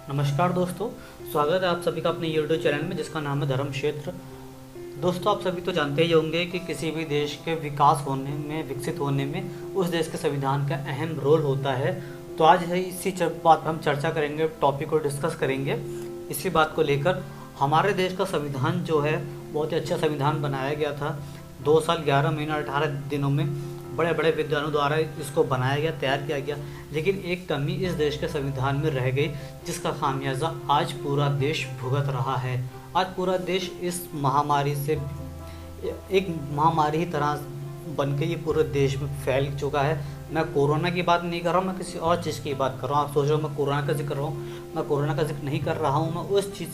नमस्कार दोस्तों, स्वागत है आप सभी का अपने यूट्यूब चैनल में जिसका नाम है धर्म क्षेत्र। दोस्तों, आप सभी तो जानते ही होंगे कि किसी भी देश के विकास होने में, विकसित होने में उस देश के संविधान का अहम रोल होता है। तो आज है इसी बात पर हम चर्चा करेंगे, टॉपिक को डिस्कस करेंगे। इसी बात को लेकर हमारे देश का संविधान जो है बहुत ही अच्छा संविधान बनाया गया था। 2 साल 11 महीना 18 दिनों में बड़े बड़े विद्वानों द्वारा इसको बनाया गया, तैयार किया गया। लेकिन एक कमी इस देश के संविधान में रह गई, जिसका खामियाजा आज पूरा देश भुगत रहा है। आज पूरा देश इस महामारी से एक महामारी ही तरह बन के ये पूरे देश में फैल चुका है। मैं कोरोना की बात नहीं कर रहा हूँ, मैं किसी और चीज़ की बात कर रहा हूँ। आप सोच रहे हो मैं कोरोना का जिक्र कर रहा हूँ, मैं कोरोना का जिक्र नहीं कर रहा हूँ। मैं उस चीज़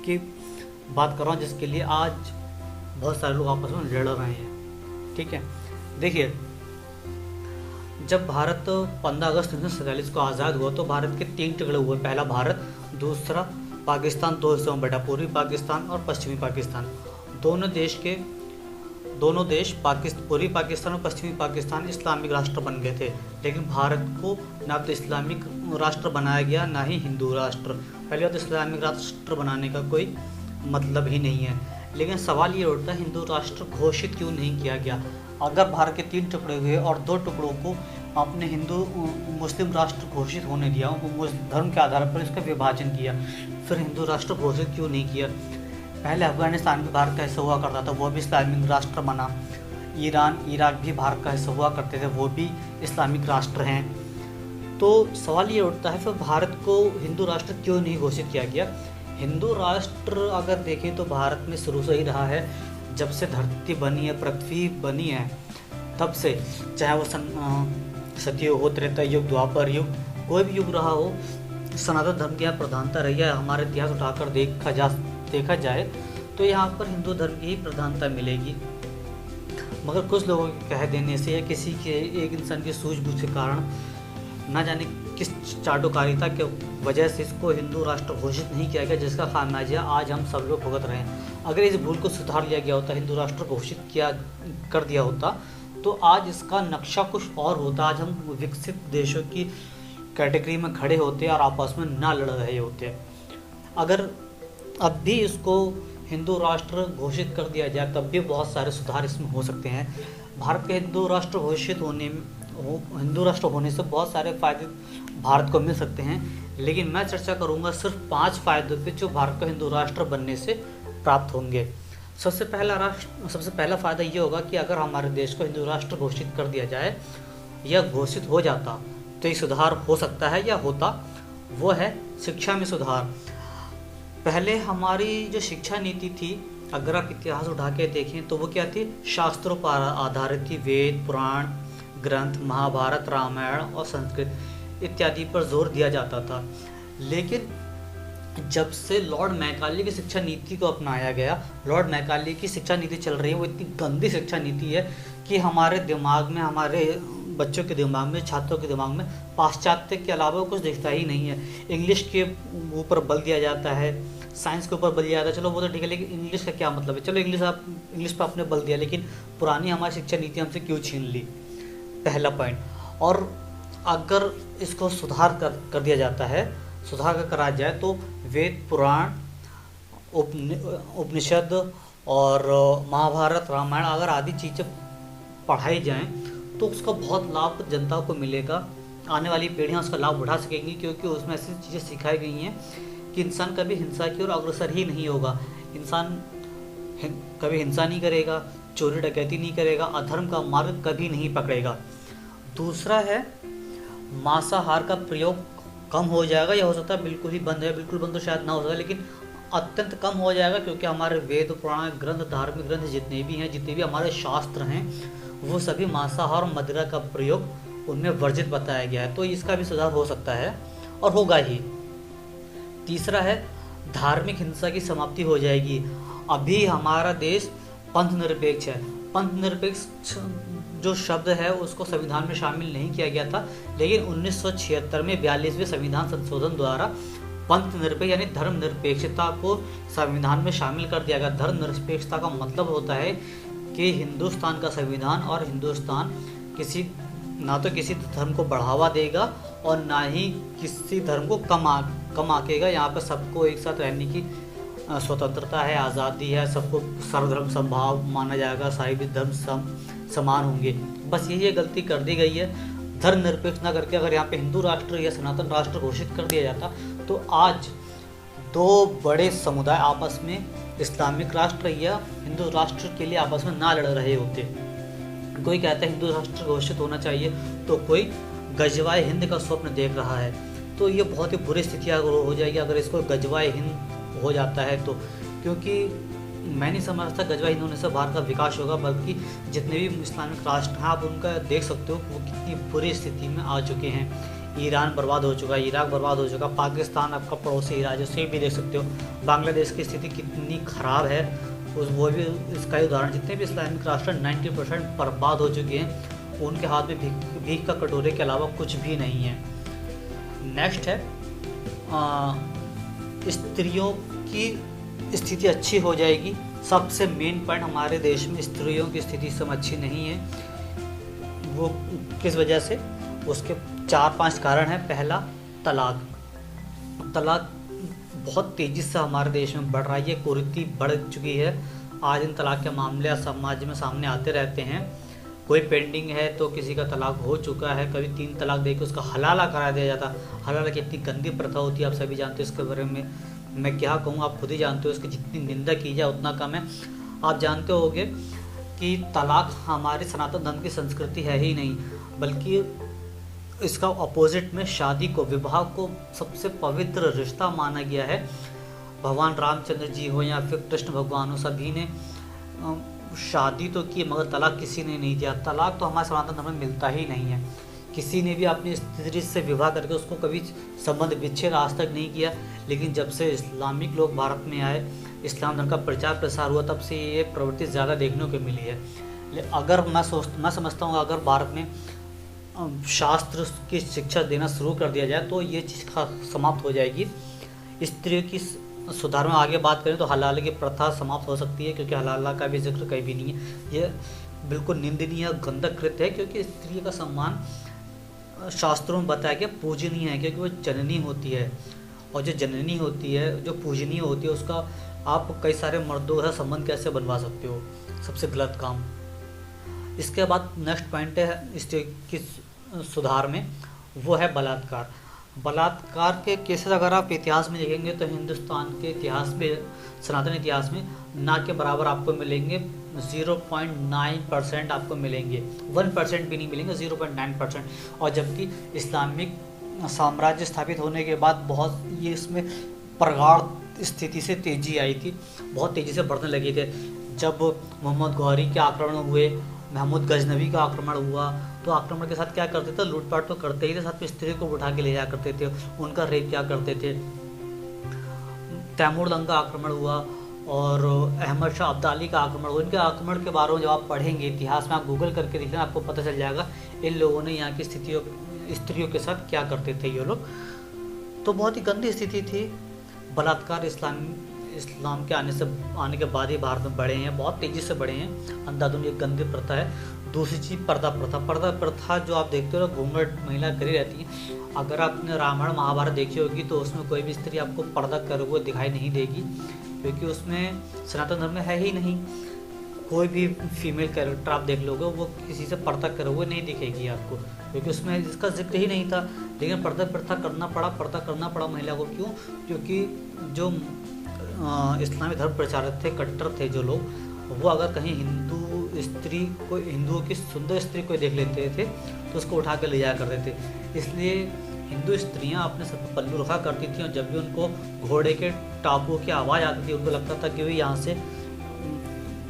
की बात कर रहा हूँ जिसके लिए आज बहुत सारे लोग आपस में लड़ रहे हैं। ठीक है, देखिए, जब भारत 15 अगस्त 1947 को आज़ाद हुआ तो भारत के 3 टुकड़े हुए। पहला भारत, दूसरा पाकिस्तान, 2 हिस्सों में बटा, पूर्वी पाकिस्तान और पश्चिमी पाकिस्तान। दोनों देश पूर्वी पाकिस्तान और पश्चिमी पाकिस्तान इस्लामिक राष्ट्र बन गए थे। लेकिन भारत को ना तो इस्लामिक राष्ट्र बनाया गया, ना ही हिंदू राष्ट्र। पहले बात, इस्लामिक राष्ट्र बनाने का कोई मतलब ही नहीं है। लेकिन सवाल ये उठता है, हिंदू राष्ट्र घोषित क्यों नहीं किया गया? अगर भारत के 3 टुकड़े हुए और 2 टुकड़ों को आपने हिंदू मुस्लिम राष्ट्र घोषित होने दिया, धर्म के आधार पर इसका विभाजन किया, फिर हिंदू राष्ट्र घोषित क्यों नहीं किया? पहले अफगानिस्तान भी भारत का हिस्सा हुआ करता था, वो भी इस्लामिक राष्ट्र बना। ईरान, इराक भी भारत का हिस्सा हुआ करते थे, वो भी इस्लामिक राष्ट्र हैं। तो सवाल ये उठता है, फिर भारत को हिंदू राष्ट्र क्यों नहीं घोषित किया गया? हिंदू राष्ट्र अगर देखें तो भारत में शुरू से ही रहा है। जब से धरती बनी है, पृथ्वी बनी है, तब से, चाहे वो सतयुग हो, त्रेता युग, द्वापर युग, कोई भी युग रहा हो, सनातन धर्म की यहाँ प्रधानता रही है। हमारे इतिहास उठाकर देखा जाए तो यहाँ पर हिंदू धर्म की ही प्रधानता मिलेगी। मगर कुछ लोगों के कह देने से या किसी के एक इंसान की सूझबूझ के कारण, ना जाने किस चाटुकारिता के वजह से इसको हिंदू राष्ट्र घोषित नहीं किया गया, जिसका खामियाजा आज हम सब लोग भुगत रहे हैं। अगर इस भूल को सुधार लिया गया होता, हिंदू राष्ट्र घोषित कर दिया होता, तो आज इसका नक्शा कुछ और होता। आज हम विकसित देशों की कैटेगरी में खड़े होते और आपस में ना लड़ रहे होते। अगर अब भी इसको हिंदू राष्ट्र घोषित कर दिया जाए, तब भी बहुत सारे सुधार इसमें हो सकते हैं। भारत के हिंदू राष्ट्र होने से बहुत सारे फायदे भारत को मिल सकते हैं। लेकिन मैं चर्चा करूंगा सिर्फ 5 फायदों पे जो भारत को हिंदू राष्ट्र बनने से प्राप्त होंगे। सबसे पहला फ़ायदा ये होगा कि अगर हमारे देश को हिंदू राष्ट्र घोषित कर दिया जाए या घोषित हो जाता, तो ये सुधार हो सकता है या होता। वो है शिक्षा में सुधार। पहले हमारी जो शिक्षा नीति थी, अगर आप इतिहास उठा के देखें तो वो क्या थी? शास्त्रों पर आधारित थी। वेद, पुराण ग्रंथ, महाभारत, रामायण और संस्कृत इत्यादि पर जोर दिया जाता था। लेकिन जब से लॉर्ड मैकाले की शिक्षा नीति को अपनाया गया, लॉर्ड मैकाले की शिक्षा नीति चल रही है, वो इतनी गंदी शिक्षा नीति है कि हमारे दिमाग में, हमारे बच्चों के दिमाग में, छात्रों के दिमाग में पाश्चात्य के अलावा कुछ दिखता ही नहीं है। इंग्लिश के ऊपर बल दिया जाता है, साइंस के ऊपर बल दिया जाता है। चलो वो तो ठीक है, लेकिन इंग्लिश का क्या मतलब है? चलो इंग्लिश पर आपने बल दिया, लेकिन पुरानी हमारी शिक्षा नीति हमसे क्यों छीन ली? पहला पॉइंट। और अगर इसको सुधार कर दिया जाता है, सुधार करा जाए, तो वेद, पुराण, उपनिषद और महाभारत, रामायण अगर आदि चीज़ें पढ़ाई जाएं, तो उसका बहुत लाभ जनता को मिलेगा। आने वाली पीढ़ियां उसका लाभ उठा सकेंगी, क्योंकि उसमें ऐसी चीज़ें सिखाई गई हैं कि इंसान कभी हिंसा की ओर अग्रसर ही नहीं होगा। इंसान कभी हिंसा नहीं करेगा, चोरी डकैती नहीं करेगा, अधर्म का मार्ग कभी नहीं पकड़ेगा। दूसरा है, मांसाहार का प्रयोग कम हो जाएगा, या हो सकता है बिल्कुल ही बंद है। बिल्कुल बंद तो शायद ना हो सके, लेकिन अत्यंत कम हो जाएगा, क्योंकि हमारे वेद, पुराण ग्रंथ, धार्मिक ग्रंथ जितने भी हमारे शास्त्र हैं, वो सभी मांसाहार और मदिरा का प्रयोग उनमें वर्जित बताया गया है। तो इसका भी सुधार हो सकता है और होगा ही। तीसरा है, धार्मिक हिंसा की समाप्ति हो जाएगी। अभी हमारा देश पंथ निरपेक्ष है। पंथ निरपेक्ष जो शब्द है उसको संविधान में शामिल नहीं किया गया था, लेकिन 1976 में 42वें संविधान संशोधन द्वारा पंथ निरपेक्ष यानी धर्म निरपेक्षता को संविधान में शामिल कर दिया गया। धर्म निरपेक्षता का मतलब होता है कि हिंदुस्तान का संविधान और हिंदुस्तान ना तो किसी धर्म को बढ़ावा देगा और ना ही किसी धर्म को कम आंकेगा। यहाँ पर सबको एक साथ रहने की स्वतंत्रता है, आज़ादी है, सबको सर्वधर्म समभाव माना जाएगा, सारे भी धर्म समान होंगे। बस यही गलती कर दी गई है। धर्मनिरपेक्ष ना करके अगर यहाँ पे हिंदू राष्ट्र या सनातन राष्ट्र घोषित कर दिया जाता तो आज दो बड़े समुदाय आपस में इस्लामिक राष्ट्र या हिंदू राष्ट्र के लिए आपस में ना लड़ रहे होते। कोई कहता है हिंदू राष्ट्र घोषित होना चाहिए तो कोई गजवाए हिंद का स्वप्न देख रहा है। तो ये बहुत ही बुरी स्थिति हो जाएगी अगर इसको गजवाए हिंद हो जाता है तो, क्योंकि मैं नहीं समझता गजवाए हिंद होने से भारत का विकास होगा, बल्कि जितने भी इस्लामिक राष्ट्र हैं आप उनका देख सकते हो वो कितनी बुरी स्थिति में आ चुके हैं। ईरान बर्बाद हो चुका है, इराक बर्बाद हो चुका, पाकिस्तान आपका पड़ोसी राज्य से भी देख सकते हो, बांग्लादेश की स्थिति कितनी ख़राब है वो भी इसका उदाहरण। जितने भी इस्लामिक राष्ट्र 90% बर्बाद हो चुके हैं, उनके हाथ में भीख का कटोरे के अलावा कुछ भी नहीं है। नेक्स्ट है स्त्रियों की स्थिति अच्छी हो जाएगी। सबसे मेन पॉइंट, हमारे देश में स्त्रियों की स्थिति सब अच्छी नहीं है। वो किस वजह से? उसके 4-5 कारण हैं। पहला, तलाक बहुत तेज़ी से हमारे देश में बढ़ रहा है, ये कुरीति बढ़ चुकी है। आज इन तलाक के मामले समाज में सामने आते रहते हैं। कोई पेंडिंग है तो किसी का तलाक हो चुका है, कभी 3 तलाक देकर उसका हलाला करा दिया जाता। हलाला की इतनी गंदी प्रथा होती है, आप सभी जानते हो। इसके बारे में मैं क्या कहूँ, आप खुद ही जानते हो। इसकी जितनी निंदा की जाए उतना कम है। आप जानते होंगे कि तलाक हमारे सनातन धर्म की संस्कृति है ही नहीं, बल्कि इसका अपोजिट में शादी को, विवाह को सबसे पवित्र रिश्ता माना गया है। भगवान रामचंद्र जी हो या फिर कृष्ण भगवान हो, सभी ने शादी तो की मगर तलाक किसी ने नहीं दिया। तलाक तो हमारे सनातन धर्म में मिलता ही नहीं है। किसी ने भी अपनी स्त्री से विवाह करके उसको कभी संबंध विच्छेद आज तक नहीं किया। लेकिन जब से इस्लामिक लोग भारत में आए, इस्लाम धर्म का प्रचार प्रसार हुआ, तब से ये प्रवृत्ति ज़्यादा देखने को मिली है। अगर मैं समझता हूँ अगर भारत में शास्त्र की शिक्षा देना शुरू कर दिया जाए तो ये चीज़ समाप्त हो जाएगी। स्त्रियों की सुधार में आगे बात करें तो हलाला की प्रथा समाप्त हो सकती है, क्योंकि हलाला का भी जिक्र कहीं भी नहीं है। ये बिल्कुल निंदनीय गंदा कृत्य है, क्योंकि स्त्री का सम्मान शास्त्रों में बताया गया पूजनीय है, क्योंकि वो जननी होती है। और जो जननी होती है, जो पूजनीय होती है, उसका आप कई सारे मर्दों का संबंध कैसे बनवा सकते हो? सबसे गलत काम। इसके बाद नेक्स्ट पॉइंट है स्त्री की सुधार में, वो है बलात्कार। बलात्कार के केसेस अगर आप इतिहास में देखेंगे तो हिंदुस्तान के इतिहास में, सनातन इतिहास में ना के बराबर आपको मिलेंगे। 0.9% आपको मिलेंगे, 1% भी नहीं मिलेंगे, 0.9%। और जबकि इस्लामिक साम्राज्य स्थापित होने के बाद बहुत ये इसमें प्रगाढ़ स्थिति से तेज़ी आई थी, बहुत तेज़ी से बढ़ने लगे थे। जब मोहम्मद गौरी के आक्रमण हुए, महमूद गजनवी का आक्रमण हुआ, तो आक्रमण के साथ क्या करते थे? लूटपाट तो करते ही थे, साथ में स्त्री को उठा के ले जाया करते थे, उनका रेप क्या करते थे। तैमूर लंग का आक्रमण हुआ और अहमद शाह अब्दाली का आक्रमण हुआ। इनके आक्रमण के बारे में जब आप पढ़ेंगे इतिहास में, आप गूगल करके देखना, आपको पता चल जाएगा इन लोगों ने यहाँ की स्त्रियों के साथ क्या करते थे ये लोग। तो बहुत ही गंदी स्थिति थी। बलात्कार इस्लाम के आने के बाद ही भारत में बढ़े हैं, बहुत तेज़ी से बढ़े हैं। अंधाधुंध एक गंदी प्रथा है। दूसरी चीज़ पर्दा प्रथा जो आप देखते हो, घूंघट महिला करी रहती है। अगर आपने रामायण महाभारत देखी होगी तो उसमें कोई भी स्त्री आपको पर्दा करे हुए दिखाई नहीं देगी, क्योंकि उसमें सनातन धर्म में है ही नहीं। कोई भी फीमेल कैरेक्टर आप देख लोगे वो किसी से पर्दा करे हुए नहीं दिखेगी आपको, क्योंकि उसमें इसका जिक्र ही नहीं था। लेकिन पर्दा करना पड़ा महिला को। क्यों? क्योंकि जो इस्लामी धर्म प्रचारक थे, कट्टर थे जो लोग, वो अगर कहीं हिंदुओं की सुंदर स्त्री को देख लेते थे तो उसको उठा कर ले जाया करते थे। इसलिए हिंदू स्त्रियां अपने सर पर पल्लू रखा करती थी, और जब भी उनको घोड़े के टापुओं की आवाज़ आती थी, उनको लगता था कि भाई यहाँ से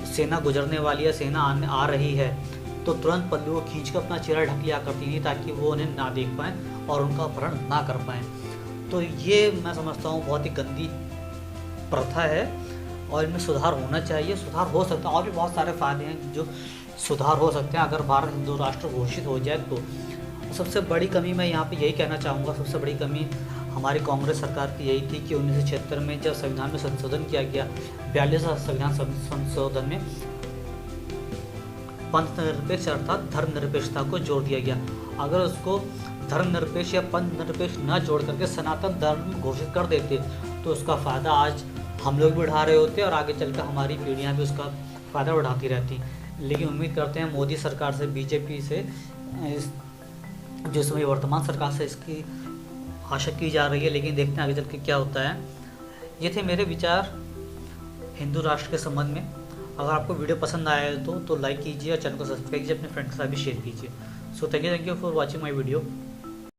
सेना गुजरने वाली है, सेना आ रही है, तो तुरंत पल्लू को खींच कर अपना चेहरा ढक लिया करती थी, ताकि वो उन्हें ना देख पाएँ और उनका अपहरण ना कर पाएँ। तो ये मैं समझता हूँ बहुत ही गंदी प्रथा है और इनमें सुधार होना चाहिए। सुधार हो सकता है, और भी बहुत सारे फायदे हैं जो सुधार हो सकते हैं अगर भारत हिंदू राष्ट्र घोषित हो जाए तो। सबसे बड़ी कमी मैं यहाँ पे यही कहना चाहूँगा, सबसे बड़ी कमी हमारी कांग्रेस सरकार की यही थी कि 1976 में जब संविधान में संशोधन किया गया, 42 संविधान संशोधन में पंथ निरपेक्ष अर्थात धर्मनिरपेक्षता को जोड़ दिया गया। अगर उसको धर्मनिरपेक्ष या पंथ निरपेक्ष न जोड़ करके सनातन धर्म घोषित कर देते तो उसका फ़ायदा आज हम लोग भी उठा रहे होते और आगे चलकर हमारी पीढ़ियाँ भी उसका फ़ायदा उठाती रहती। लेकिन उम्मीद करते हैं मोदी सरकार से, बीजेपी से, जो समय वर्तमान सरकार से इसकी आशा की जा रही है, लेकिन देखते हैं आगे चल के क्या होता है। ये थे मेरे विचार हिंदू राष्ट्र के संबंध में। अगर आपको वीडियो पसंद आया है तो लाइक कीजिए और चैनल को सब्सक्राइब कीजिए, अपने फ्रेंड्स के साथ भी शेयर कीजिए। So thank you for watching my video.